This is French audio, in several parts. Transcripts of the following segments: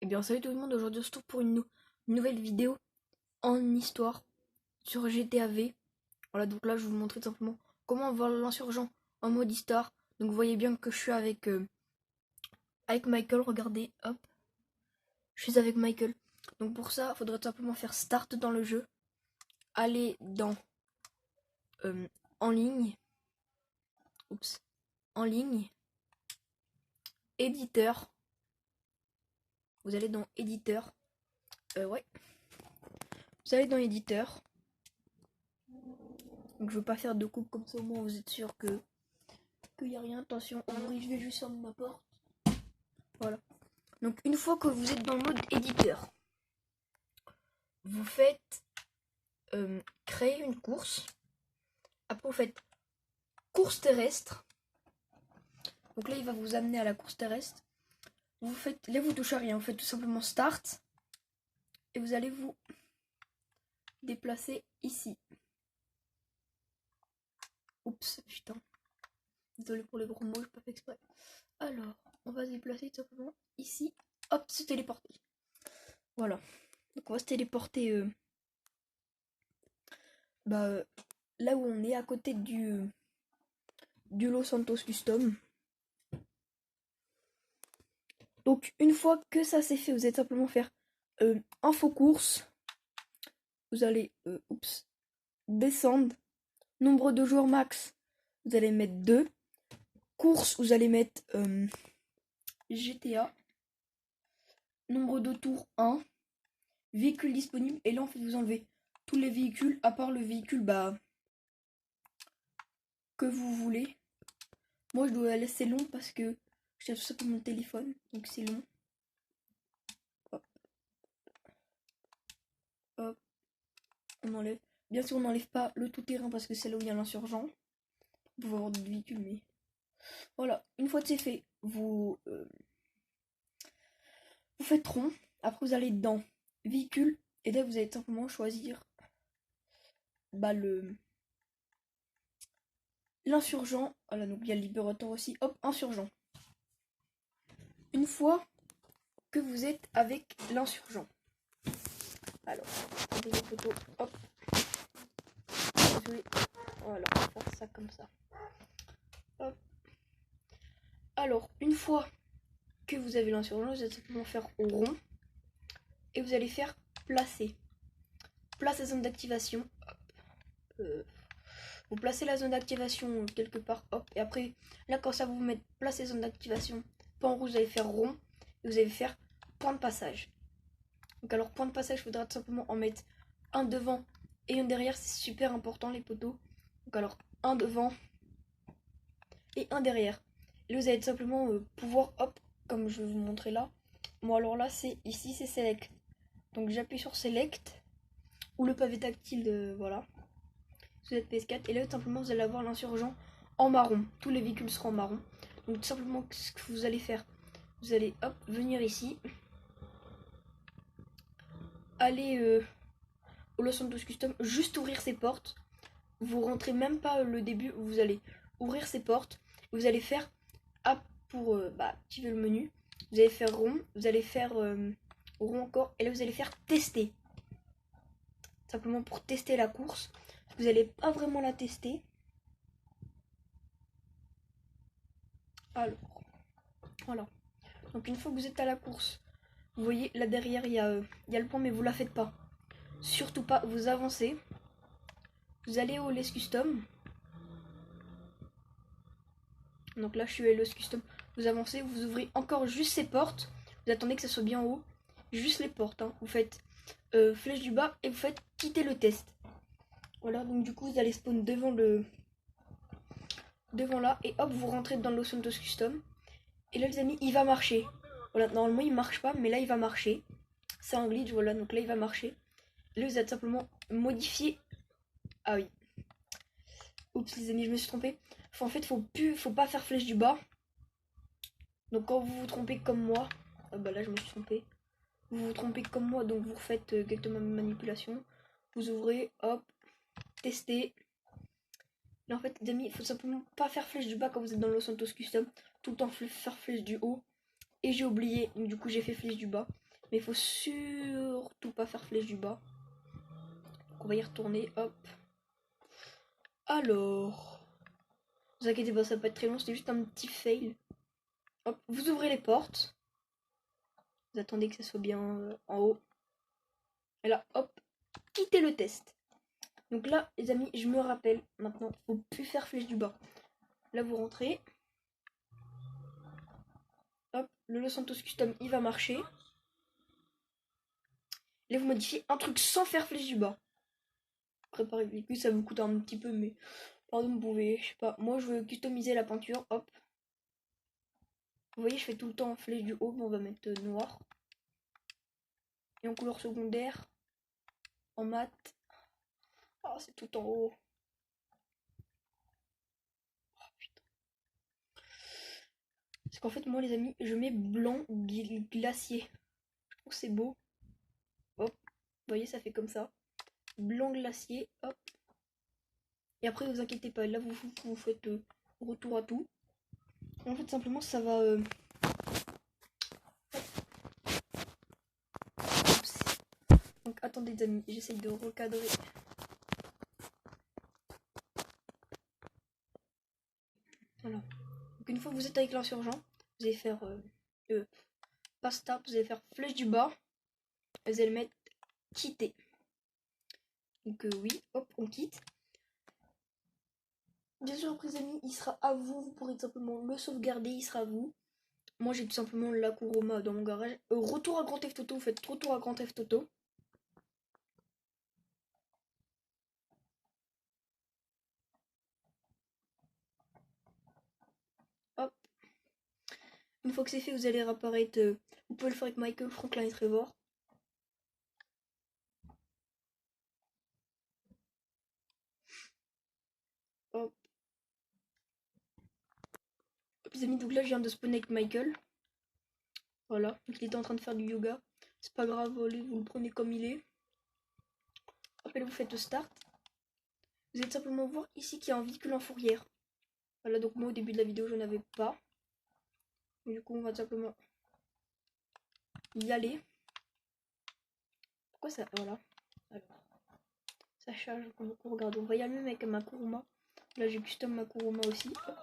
Eh bien salut tout le monde, aujourd'hui on se retrouve pour une nouvelle vidéo en histoire sur GTA V. Voilà, donc là je vais vous montrer tout simplement comment avoir l'insurgent en mode histoire. Donc vous voyez bien que je suis avec Michael, regardez, hop, je suis avec Michael. Donc pour ça, il faudrait tout simplement faire start dans le jeu, aller dans euh, en ligne, oups, en ligne, éditeur, vous allez dans éditeur, ouais, vous allez dans éditeur. Donc je veux pas faire de coupe comme ça, au moins vous êtes sûr qu'il n'y a rien. Attention, je vais juste fermer ma porte. Voilà. Donc une fois que vous êtes dans le mode éditeur, vous faites créer une course. Après vous faites course terrestre. Donc là il va vous amener à la course terrestre. Là vous touchez à rien, vous faites tout simplement start. Et vous allez vous déplacer ici. Oups, putain. Désolé pour les gros mots, j'ai pas fait exprès. Alors, on va se déplacer tout simplement ici. Hop, se téléporter. Voilà. Donc on va se téléporter là où on est, à côté du Los Santos Custom. Donc une fois que ça c'est fait, vous allez simplement faire info course. Vous allez descendre. Nombre de joueurs max, vous allez mettre 2. Course, vous allez mettre GTA. Nombre de tours 1. Véhicule disponible. Et là en fait vous enlevez tous les véhicules à part le véhicule que vous voulez. Moi je dois laisser long parce que j'ai tout ça pour mon téléphone. Donc c'est long. Hop. Hop. On enlève. Bien sûr on n'enlève pas le tout-terrain parce que c'est là où il y a l'insurgent. Vous pouvez avoir d'autres véhicules mais... Voilà. Une fois que c'est fait, vous faites rond. Après vous allez dans véhicule. Et là vous allez simplement choisir l'insurgent. Voilà, donc il y a le libérateur aussi. Hop, insurgent. Une fois que vous êtes avec l'insurgent. Alors, regardez les photos. Hop. Désolé. Voilà, on va faire ça comme ça. Hop. Alors, une fois que vous avez l'insurgent, vous allez simplement faire rond. Et vous allez faire placer. Place la zone d'activation. Vous placez la zone d'activation quelque part. Hop. Et après, là, quand ça vous met placer zone d'activation, pas en rouge, vous allez faire rond. Et vous allez faire point de passage. Donc alors, point de passage, il faudra tout simplement en mettre un devant et un derrière. C'est super important, les poteaux. Donc alors, un devant et un derrière. Et là, vous allez tout simplement pouvoir, hop, comme je vais vous montrer là. Moi, alors là, c'est ici, c'est Select. Donc j'appuie sur Select. Ou le pavé tactile, voilà. Vous êtes PS4. Et là, tout simplement, vous allez avoir l'insurgent en marron. Tous les véhicules seront en marron. Donc tout simplement, ce que vous allez faire, vous allez, hop, venir ici. Aller au Los Santos Custom, juste ouvrir ses portes. Vous rentrez même pas le début, vous allez ouvrir ses portes. Vous allez faire A pour activer le menu. Vous allez faire rond, vous allez faire rond encore. Et là, vous allez faire tester. Simplement pour tester la course. Vous n'allez pas vraiment la tester. Alors, voilà. Donc une fois que vous êtes à la course, vous voyez là derrière il y a le point, mais vous la faites pas. Surtout pas, vous avancez. Vous allez au Les Custom. Donc là je suis à Les Custom. Vous avancez, vous ouvrez encore juste ces portes. Vous attendez que ça soit bien haut. Juste les portes. Hein. Vous faites flèche du bas et vous faites quitter le test. Voilà, donc du coup vous allez spawn devant là et hop vous rentrez dans le Los Santos Custom. Et là les amis il va marcher. Voilà, normalement il marche pas mais là il va marcher. C'est un glitch, voilà, donc là il va marcher. Là vous allez simplement modifier. Ah oui. Oups les amis, je me suis trompé. En fait faut pas faire flèche du bas. Donc quand vous vous trompez comme moi, bah là je me suis trompé. Vous vous trompez comme moi, donc vous faites exactement la même manipulation. Vous ouvrez, hop, testez. Là en fait les amis, il faut simplement pas faire flèche du bas quand vous êtes dans le Los Santos Custom. Tout le temps faire flèche du haut. Et j'ai oublié, donc du coup j'ai fait flèche du bas. Mais il faut surtout pas faire flèche du bas. Donc on va y retourner, hop. Alors, ne vous inquiétez pas, ça va pas être très long, c'était juste un petit fail. Hop, vous ouvrez les portes. Vous attendez que ça soit bien en haut. Et là, hop, quittez le test. Donc là, les amis, je me rappelle, maintenant, faut plus faire flèche du bas. Là, vous rentrez. Hop, le Los Santos Custom, il va marcher. Là, vous modifiez un truc sans faire flèche du bas. Préparer le véhicule, ça vous coûte un petit peu, mais pardon, vous pouvez, je sais pas. Moi, je veux customiser la peinture, hop. Vous voyez, je fais tout le temps en flèche du haut, mais on va mettre noir. Et en couleur secondaire, en mat. Ah, c'est tout en haut. Oh, putain. Parce qu'en fait, moi, les amis, je mets blanc glacier. Je trouve que c'est beau. Hop, vous voyez, ça fait comme ça. Blanc glacier, hop. Et après, vous inquiétez pas, là, vous faites retour à tout. En fait, simplement, ça va... Donc, attendez, les amis, j'essaye de recadrer. Voilà. Donc, une fois que vous êtes avec l'insurgent, vous allez faire... pas start, vous allez faire flèche du bas. Et vous allez mettre quitter. Donc, oui, hop, on quitte. Bien sûr, après, les amis, il sera à vous. Vous pourrez tout simplement le sauvegarder, il sera à vous. Moi, j'ai tout simplement la Kuruma dans mon garage. Retour à Grand Theft Auto, vous faites retour à Grand Theft Auto. Hop. Une fois que c'est fait, vous allez réapparaître. Vous pouvez le faire avec Michael, Franklin et Trevor. Hop. Hop, les amis, donc là, je viens de spawner avec Michael. Voilà. Donc, il était en train de faire du yoga. C'est pas grave, allez, vous le prenez comme il est. Après, vous faites start. Vous allez simplement voir ici qu'il y a un véhicule en fourrière. Voilà, donc moi, au début de la vidéo, je n'avais pas. Du coup, on va simplement y aller. Pourquoi ça... Voilà. Alors, ça charge. Donc, regardez, on va y aller même avec ma Kuruma. Là, j'ai custom ma Kuruma aussi. Hop.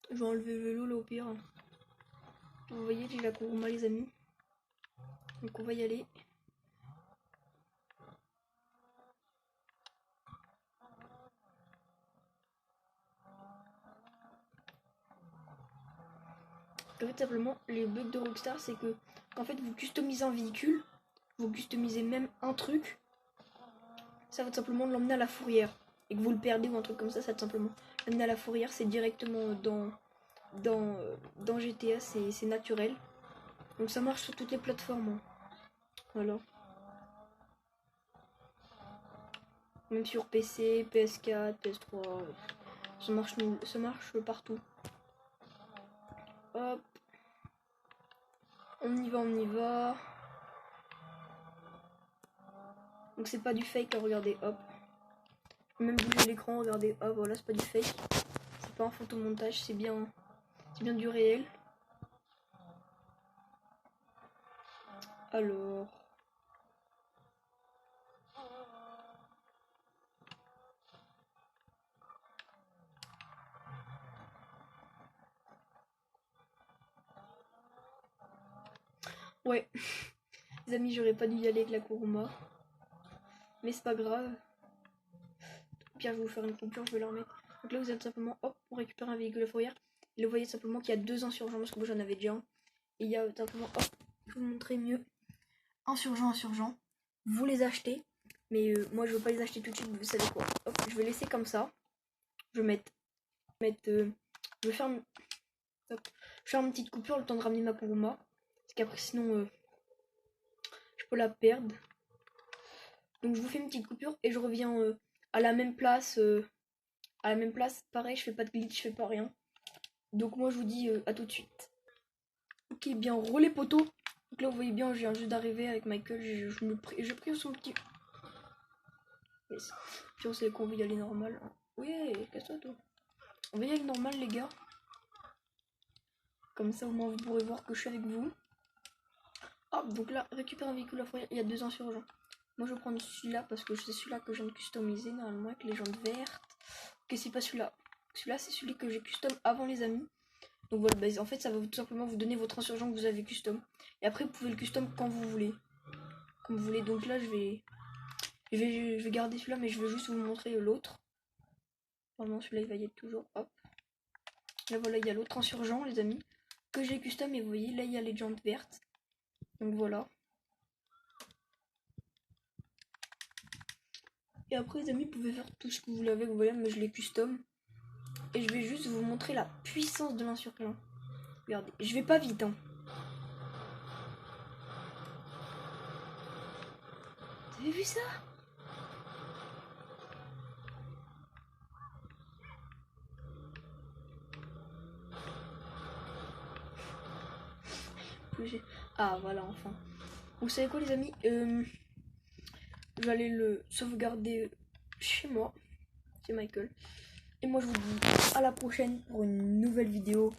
Je vais enlever le vélo là au pire. Vous voyez, j'ai la Kuruma, les amis. Donc, on va y aller. En fait, simplement, les bugs de Rockstar, c'est que en fait, vous customisez un véhicule, vous customisez même un truc, ça va tout simplement l'emmener à la fourrière. Et que vous le perdez ou un truc comme ça va tout simplement l'emmener à la fourrière. C'est directement dans GTA, c'est naturel. Donc ça marche sur toutes les plateformes. Hein. Voilà. Même sur PC, PS4, PS3, ça marche partout. Hop. On y va, on y va. Donc c'est pas du fake, hein, regardez, hop. Même bouger l'écran, regardez, hop, voilà, c'est pas du fake. C'est pas un photomontage, c'est bien du réel. Alors... Ouais, les amis, j'aurais pas dû y aller avec la Kuruma. Mais c'est pas grave. Au pire, je vais vous faire une coupure, je vais la remettre. Donc là, vous êtes simplement, hop, on récupère un véhicule à fourrière. Et vous voyez simplement qu'il y a 2 insurgents, parce que moi j'en avais déjà un. Et il y a simplement, hop, je vais vous montrer mieux. Insurgent. Vous les achetez. Mais moi, je veux pas les acheter tout de suite, vous savez quoi. Hop, je vais laisser comme ça. Je vais je vais faire une petite coupure le temps de ramener ma Kuruma. Parce qu'après, sinon, je peux la perdre. Donc je vous fais une petite coupure et je reviens à la même place. Pareil, je fais pas de glitch, je fais pas rien. Donc moi je vous dis à tout de suite. Ok, bien, relais poteau. Donc là vous voyez bien, je viens juste d'arriver avec Michael, je prie son petit... Yes. Puis on sait qu'on va y aller normal. Oui, casse-toi toi. On va y aller normal les gars. Comme ça au moins vous pourrez voir que je suis avec vous. Hop, donc là, récupère un véhicule à fourrière, il y a 2 insurgents. Moi je vais prendre celui-là parce que c'est celui-là que je viens de customiser normalement avec les jantes vertes. Ok, c'est pas celui-là. Celui-là c'est celui que j'ai custom avant les amis. Donc voilà, bah, en fait ça va tout simplement vous donner votre insurgent que vous avez custom. Et après vous pouvez le custom quand vous voulez. Comme vous voulez, donc là je vais garder celui-là mais je vais juste vous montrer l'autre. Normalement celui-là il va y être toujours, hop. Là voilà, il y a l'autre insurgent les amis, que j'ai custom et vous voyez là il y a les jantes vertes. Donc voilà. Et après les amis, vous pouvez faire tout ce que vous voulez avec, vous voyez, mais je les custom. Et je vais juste vous montrer la puissance de l'insurgent. Regardez, je vais pas vite, hein. Vous avez vu ça? Ah voilà, enfin. Vous savez quoi les amis, je vais aller le sauvegarder chez moi. C'est Michael. Et moi je vous dis à la prochaine pour une nouvelle vidéo.